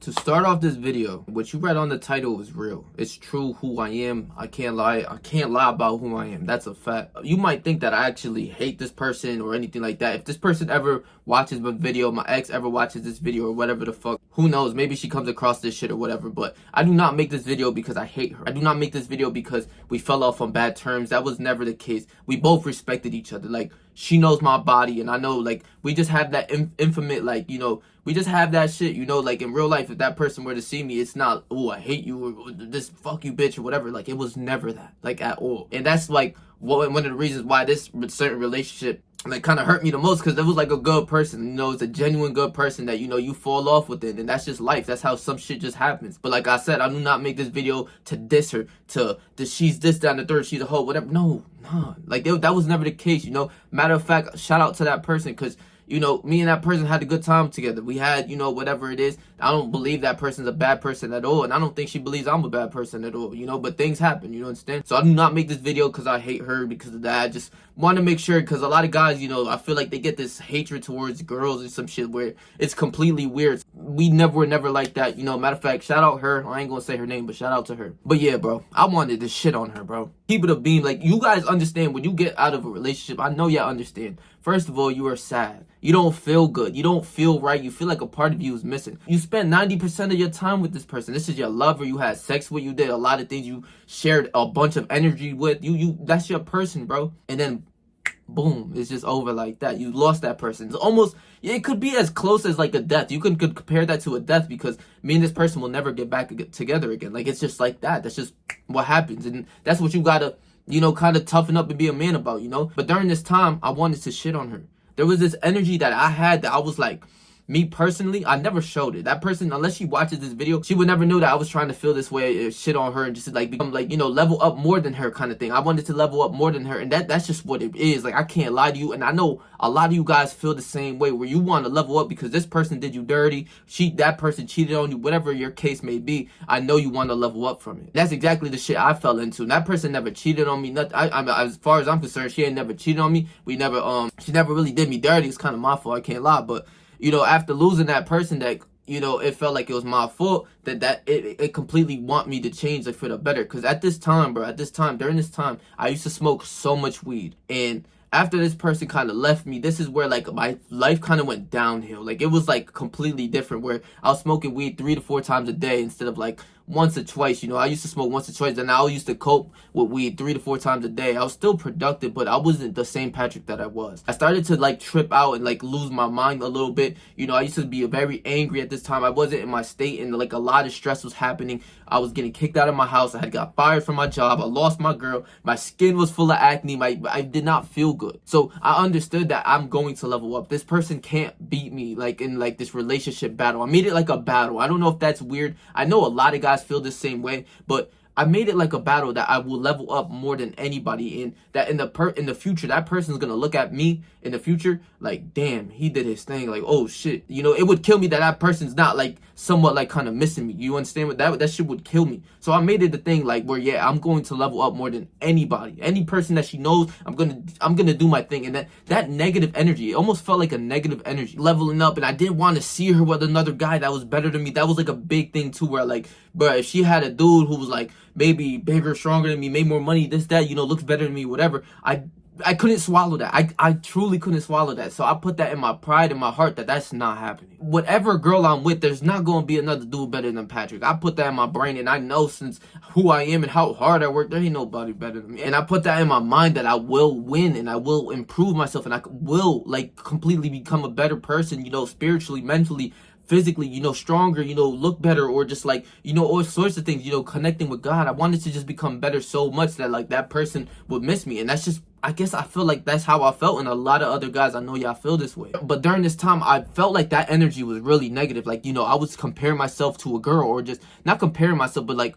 To start off this video, what you read on the title is real. It's true who I am. I can't lie. I can't lie about who I am. That's a fact. You might think that I actually hate this person or anything like that. If this person ever watches my video, my ex ever watches this video or whatever the fuck, who knows? Maybe she comes across this shit or whatever. But I do not make this video because I hate her. I do not make this video because we fell off on bad terms. That was never the case. We both respected each other. Like, she knows my body and I know, like, we just have that infinite, like, you know, we just have that shit, you know, like in real life, if that person were to see me, it's not, oh, I hate you or this fuck you bitch or whatever. Like, it was never that, like, at all. And that's like one of the reasons why this certain relationship like kind of hurt me the most, because it was like a good person, you know, it's a genuine good person that, you know, you fall off with it, and that's just life. That's how some shit just happens. But like I said, I do not make this video to diss her, to she's this, down the third, she's a hoe, whatever. No, like that was never the case, you know. Matter of fact, shout out to that person, because, you know, me and that person had a good time together. We had, you know, whatever it is. I don't believe that person's a bad person at all. And I don't think she believes I'm a bad person at all, you know. But things happen, you understand? So I do not make this video because I hate her because of that. I just want to make sure, because a lot of guys, you know, I feel like they get this hatred towards girls and some shit where it's completely weird. We were never like that, you know. Matter of fact, shout out her. I ain't going to say her name, but shout out to her. But yeah, bro, I wanted to shit on her, bro. Keep it a beam. Like, you guys understand when you get out of a relationship. I know y'all understand. First of all, you are sad. You don't feel good. You don't feel right. You feel like a part of you is missing. You spent 90% of your time with this person. This is your lover. You had sex with. You did a lot of things. You shared a bunch of energy with. That's your person, bro. And then, boom, it's just over like that. You lost that person. It's almost, it could be as close as like a death. You could compare that to a death, because me and this person will never get back together again. Like, it's just like that. That's just what happens. And that's what you gotta, you know, kind of toughen up and be a man about, you know. But during this time, I wanted to shit on her. There was this energy that I had that I was like, me personally, I never showed it. That person, unless she watches this video, she would never know that I was trying to feel this way, shit on her, and just like become like, you know, level up more than her kind of thing. I wanted to level up more than her, and that's just what it is. Like, I can't lie to you, and I know a lot of you guys feel the same way, where you want to level up because this person did you dirty, that person cheated on you, whatever your case may be. I know you want to level up from it. That's exactly the shit I fell into. And that person never cheated on me. Nothing. As far as I'm concerned, she ain't never cheated on me. She never really did me dirty. It's kind of my fault. I can't lie, but you know, after losing that person, that, you know, it felt like it was my fault, that it completely want me to change, like, for the better. Because at this time, bro, during this time, I used to smoke so much weed. And after this person kind of left me, this is where, like, my life kind of went downhill. Like, it was, like, completely different, where I was smoking weed 3 to 4 times a day instead of, like, once or twice. You know, I used to smoke once or twice, and I used to cope with weed 3 to 4 times a day. I was still productive, but I wasn't the same Patrick that I was. I started to, like, trip out and, like, lose my mind a little bit. You know, I used to be very angry at this time. I wasn't in my state, and, like, a lot of stress was happening. I was getting kicked out of my house. I had got fired from my job. I lost my girl. My skin was full of acne. I did not feel good. So I understood that I'm going to level up. This person can't beat me, like, in, like, this relationship battle. I made it like a battle. I don't know if that's weird. I know a lot of guys feel the same way, but I made it like a battle that I will level up more than anybody, and that in the future, that person's gonna look at me in the future like, damn, he did his thing. Like, oh shit, you know, it would kill me that person's not, like, somewhat, like, kind of missing me. You understand what that shit would kill me. So I made it the thing, like, where, yeah, I'm going to level up more than anybody, any person that she knows. I'm gonna do my thing. And that negative energy, it almost felt like a negative energy leveling up, and I didn't want to see her with another guy that was better than me. That was like a big thing too, where, like, bro, if she had a dude who was, like, maybe bigger, stronger than me, made more money, this, that, you know, looks better than me, whatever, I couldn't swallow that. I truly couldn't swallow that. So I put that in my pride, in my heart, that's not happening. Whatever girl I'm with, there's not going to be another dude better than Patrick. I put that in my brain, and I know, since who I am and how hard I work, there ain't nobody better than me. And I put that in my mind, that I will win, and I will improve myself, and I will, like, completely become a better person, you know, spiritually, mentally, physically, you know, stronger, you know, look better, or just, like, you know, all sorts of things, you know, connecting with God. I wanted to just become better so much that, like, that person would miss me. And that's just, I guess I feel like that's how I felt, and a lot of other guys, I know y'all feel this way. But during this time, I felt like that energy was really negative. Like, you know, I was comparing myself to a girl, or just not comparing myself, but like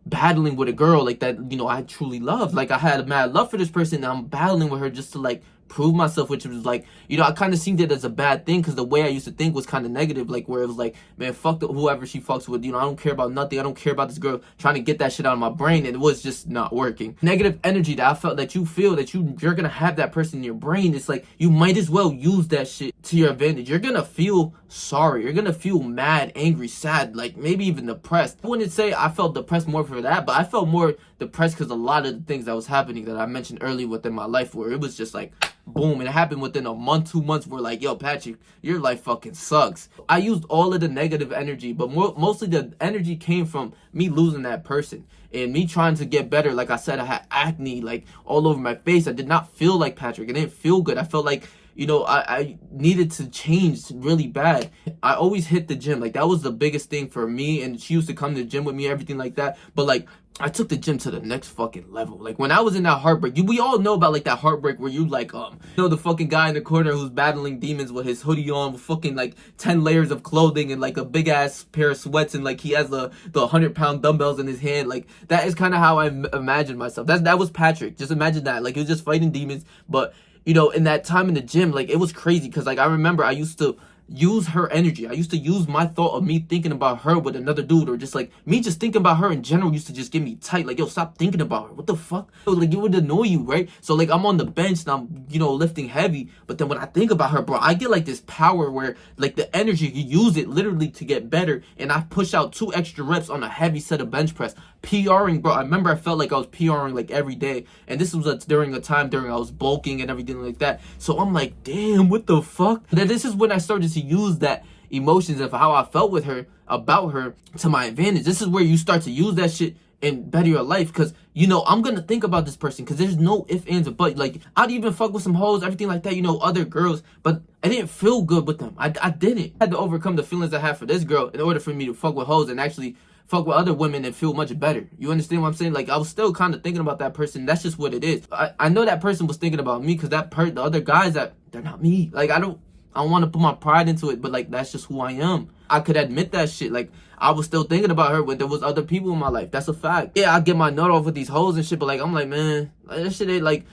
battling with a girl, like, that, you know, I truly loved. Like, I had a mad love for this person, and I'm battling with her just to, like, prove myself, which was like, you know, I kind of seen it as a bad thing because the way I used to think was kind of negative, like where it was like, man, fuck whoever she fucks with, you know, I don't care about nothing, I don't care about this girl, trying to get that shit out of my brain, and it was just not working. Negative energy that I felt that you feel that you're gonna have that person in your brain, it's like you might as well use that shit to your advantage. You're gonna feel sorry, you're gonna feel mad, angry, sad, like maybe even depressed. I wouldn't say I felt depressed more for that, but I felt more depressed because a lot of the things that was happening that I mentioned earlier within my life, where it was just like boom, and it happened within a month, 2 months, where like, yo, Patrick, your life fucking sucks. I used all of the negative energy, but mostly the energy came from me losing that person and me trying to get better. Like I said, I had acne like all over my face. I did not feel like Patrick. It didn't feel good. I felt like, you know, I needed to change really bad. I always hit the gym. Like that was the biggest thing for me, and she used to come to the gym with me, everything like that. But like I took the gym to the next fucking level. Like when I was in that heartbreak, we all know about like that heartbreak where you like you know, the fucking guy in the corner who's battling demons with his hoodie on, with fucking like 10 layers of clothing and like a big ass pair of sweats, and like he has the 100-pound dumbbells in his hand. Like that is kind of how I imagined myself. That was Patrick. Just imagine that. Like he was just fighting demons, but you know, in that time in the gym, like it was crazy because like I remember I used to use her energy. I used to use my thought of me thinking about her with another dude, or just like me just thinking about her in general used to just get me tight. Like, yo, stop thinking about her. What the fuck? So, like, it would annoy you, right? So like I'm on the bench and I'm, you know, lifting heavy, but then when I think about her, bro, I get like this power where like the energy, you use it literally to get better, and I push out 2 extra reps on a heavy set of bench press. PRing, bro. I remember I felt like I was PRing like every day, and this was during a time during I was bulking and everything like that. So I'm like, damn, what the fuck? Then this is when I started to use that emotions of how I felt with her, about her, to my advantage. This is where you start to use that shit and better your life, because you know I'm gonna think about this person, because there's no ifs, ands, or buts. Like I'd even fuck with some hoes, everything like that, you know, other girls, but I didn't feel good with them. I didn't. I had to overcome the feelings I had for this girl in order for me to fuck with hoes and actually fuck with other women and feel much better. You understand what I'm saying? Like I was still kind of thinking about that person. That's just what it is. I know that person was thinking about me, because the other guys, that they're not me. Like I don't want to put my pride into it, but like that's just who I am. I could admit that shit. Like I was still thinking about her when there was other people in my life. That's a fact. Yeah, I get my nut off with these hoes and shit, but like I'm like, man, that shit ain't like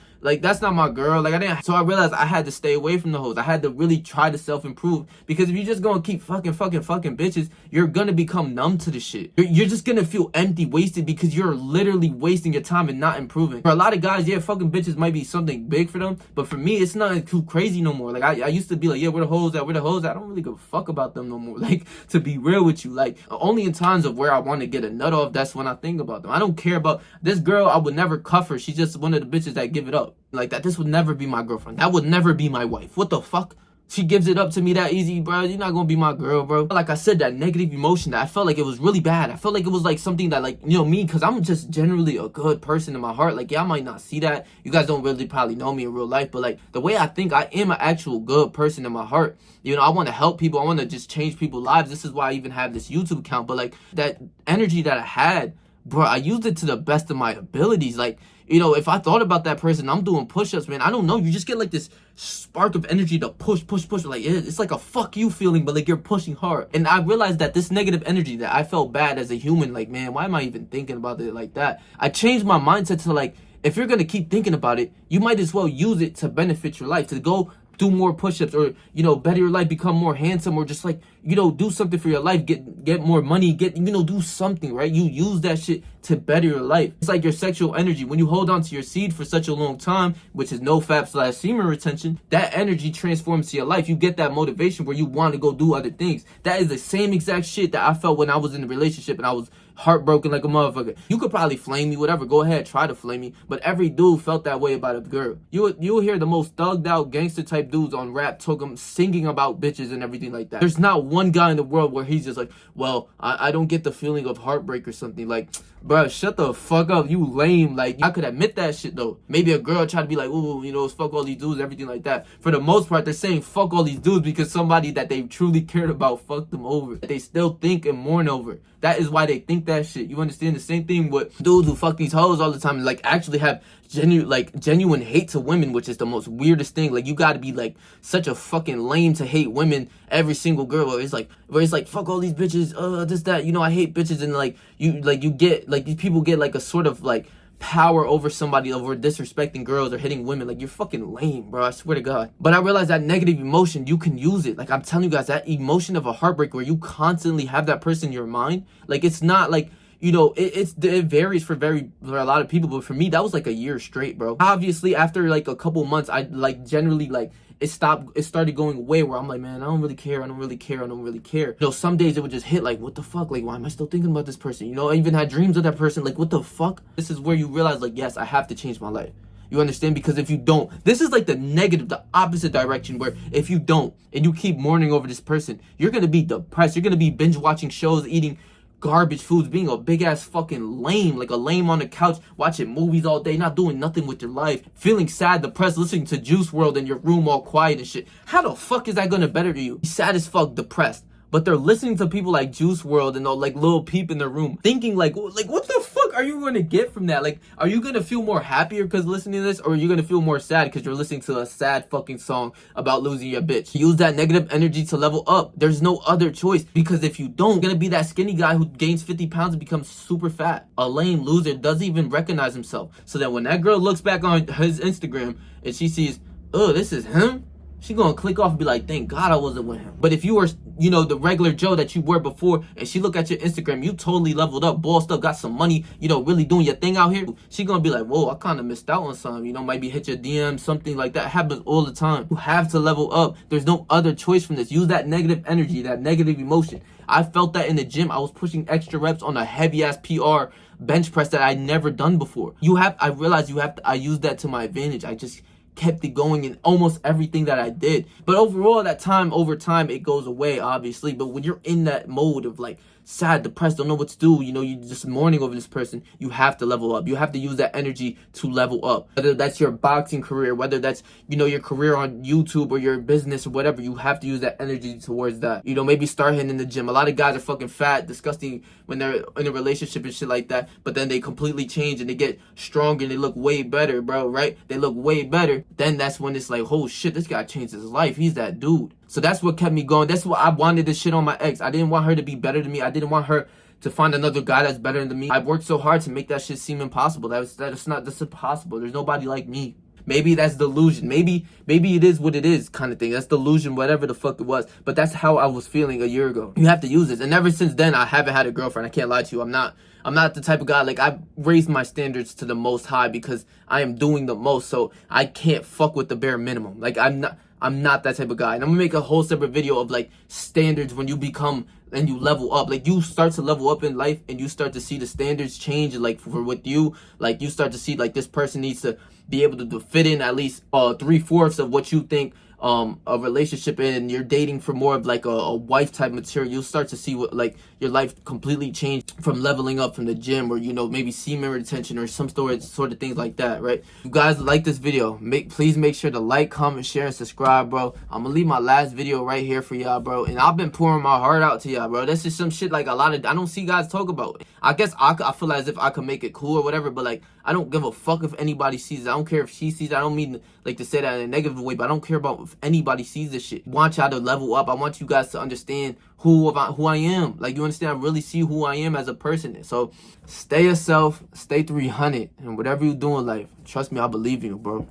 that's not my girl. Like I didn't. So I realized I had to stay away from the hoes. I had to really try to self-improve, because if you're just gonna keep fucking bitches, you're gonna become numb to the shit. You're just gonna feel empty, wasted, because you're literally wasting your time and not improving. For a lot of guys, yeah, fucking bitches might be something big for them, but for me, it's not too crazy no more. Like I used to be like, yeah, where the hoes at? Where the hoes at? I don't really give a fuck about them no more. Like, to be real with you, like only in times of where I want to get a nut off, that's when I think about them. I don't care about this girl. I would never cuff her. She's just one of the bitches that give it up. Like that, this would never be my girlfriend. That would never be my wife. What the fuck? She gives it up to me that easy, bro. You're not gonna be my girl, bro. Like I said, that negative emotion, that I felt like it was really bad. I felt like it was like something that, like, you know, me, because I'm just generally a good person in my heart. Like, yeah, I might not see that. You guys don't really probably know me in real life, but like the way I think, I am an actual good person in my heart. You know, I want to help people. I want to just change people's lives. This is why I even have this YouTube account. But like that energy that I had, bro, I used it to the best of my abilities. Like, you know, if I thought about that person, I'm doing push-ups, man. I don't know. You just get like this spark of energy to push. Like it's like a fuck you feeling, but like you're pushing hard. And I realized that this negative energy that I felt bad as a human, like, man, why am I even thinking about it like that? I changed my mindset to like, if you're going to keep thinking about it, you might as well use it to benefit your life, to go do more push-ups, or, you know, better your life, become more handsome, or just like, you know, do something for your life, get more money, you know, do something, right? You use that shit to better your life. It's like your sexual energy. When you hold on to your seed for such a long time, which is no-fap/semen retention, that energy transforms to your life. You get that motivation where you want to go do other things. That is the same exact shit that I felt when I was in a relationship and I was heartbroken like a motherfucker. You could probably flame me, whatever. Go ahead, try to flame me. But every dude felt that way about a girl. You'll hear the most thugged out gangster type dudes on rap singing about bitches and everything like that. There's not one guy in the world where he's just like, well, I don't get the feeling of heartbreak or something. Like, bro, shut the fuck up. You lame. Like, I could admit that shit though. Maybe a girl try to be like, ooh, you know, fuck all these dudes, everything like that. For the most part, they're saying fuck all these dudes because somebody that they truly cared about fucked them over. They still think and mourn over. That is why they think that shit. You understand? The same thing with dudes who fuck these hoes all the time and like actually have genuine hate to women, which is the most weirdest thing. Like, you gotta be like such a fucking lame to hate women, every single girl, where it's like fuck all these bitches, this, that, you know, I hate bitches. And like you get like these people get like a sort of like power over somebody over disrespecting girls or hitting women. Like, you're fucking lame, bro. I swear to God. But I realized that negative emotion, you can use it. Like, I'm telling you guys, that emotion of a heartbreak where you constantly have that person in your mind, like, it's not like, you know, it varies for a lot of people, but for me, that was like a year straight, bro. Obviously, after like a couple months, I like generally like it started going away where I'm like, man, I don't really care, I don't really care, I don't really care. You know, some days it would just hit like, what the fuck? Like, why am I still thinking about this person? You know, I even had dreams of that person. Like, what the fuck? This is where you realize, like, yes, I have to change my life. You understand? Because if you don't, this is like the negative, the opposite direction, where if you don't and you keep mourning over this person, you're gonna be depressed. You're gonna be binge watching shows, eating garbage foods, being a big ass fucking lame, like a lame on the couch, watching movies all day, not doing nothing with your life, feeling sad, depressed, listening to Juice World in your room all quiet and shit. How the fuck is that gonna better you? Sad as fuck, depressed. But they're listening to people like Juice World and like Lil Peep in their room, thinking like what the fuck are you gonna get from that? Like, are you gonna feel more happier because listening to this, or are you gonna feel more sad because you're listening to a sad fucking song about losing your bitch? Use that negative energy to level up. There's no other choice, because if you don't, you're gonna be that skinny guy who gains 50 pounds and becomes super fat. A lame loser doesn't even recognize himself. So that when that girl looks back on his Instagram and she sees, oh, this is him, she gonna click off and be like, thank God I wasn't with him. But if you were, you know, the regular Joe that you were before, and she look at your Instagram, you totally leveled up, bossed up, got some money, you know, really doing your thing out here, she gonna be like, whoa, I kind of missed out on something, you know, maybe hit your DM, something like that. Happens all the time. You have to level up. There's no other choice from this. Use that negative energy, that negative emotion. I felt that in the gym. I was pushing extra reps on a heavy ass PR bench press that I'd never done before. I realized I used that to my advantage. I just kept it going in almost everything that I did. But overall, over time, it goes away, obviously. But when you're in that mode of like sad, depressed, don't know what to do, you know, you're just mourning over this person, you have to level up. You have to use that energy to level up. Whether that's your boxing career, whether that's, you know, your career on YouTube or your business or whatever, you have to use that energy towards that. You know, maybe start hitting in the gym. A lot of guys are fucking fat, disgusting when they're in a relationship and shit like that, but then they completely change and they get stronger and they look way better, bro, right? They look way better. Then that's when it's like, oh shit, this guy changed his life. He's that dude. So that's what kept me going. That's what I wanted to shit on my ex. I didn't want her to be better than me. I didn't want her to find another guy that's better than me. I worked so hard to make that shit seem impossible. That's impossible. There's nobody like me. Maybe that's delusion. Maybe it is what it is kind of thing. That's delusion, whatever the fuck it was. But that's how I was feeling a year ago. You have to use this. And ever since then, I haven't had a girlfriend. I can't lie to you. I'm not the type of guy, like, I've raised my standards to the most high because I am doing the most. So I can't fuck with the bare minimum. Like, I'm not that type of guy. And I'm gonna make a whole separate video of like standards when you become and you level up. Like, you start to level up in life and you start to see the standards change. Like, for with you, like, you start to see like this person needs to be able to fit in at least 3/4 of what you think a relationship in, and you're dating for more of like a wife type material. You'll start to see what, like, your life completely changed from leveling up from the gym, or, you know, maybe semen retention or some sort of things like that, right? If you guys like this video, please make sure to like, comment, share, and subscribe, bro. I'm gonna leave my last video right here for y'all, bro. And I've been pouring my heart out to y'all, bro. That's just some shit like I don't see guys talk about. I guess I feel as if I could make it cool or whatever, but like, I don't give a fuck if anybody sees it. I don't care if she sees it. I don't mean like to say that in a negative way, but I don't care about if anybody sees this shit. I want y'all to level up. I want you guys to understand who I am. Like, you understand? I really see who I am as a person. So stay yourself, stay 300, and whatever you do in life, trust me, I believe in you, bro.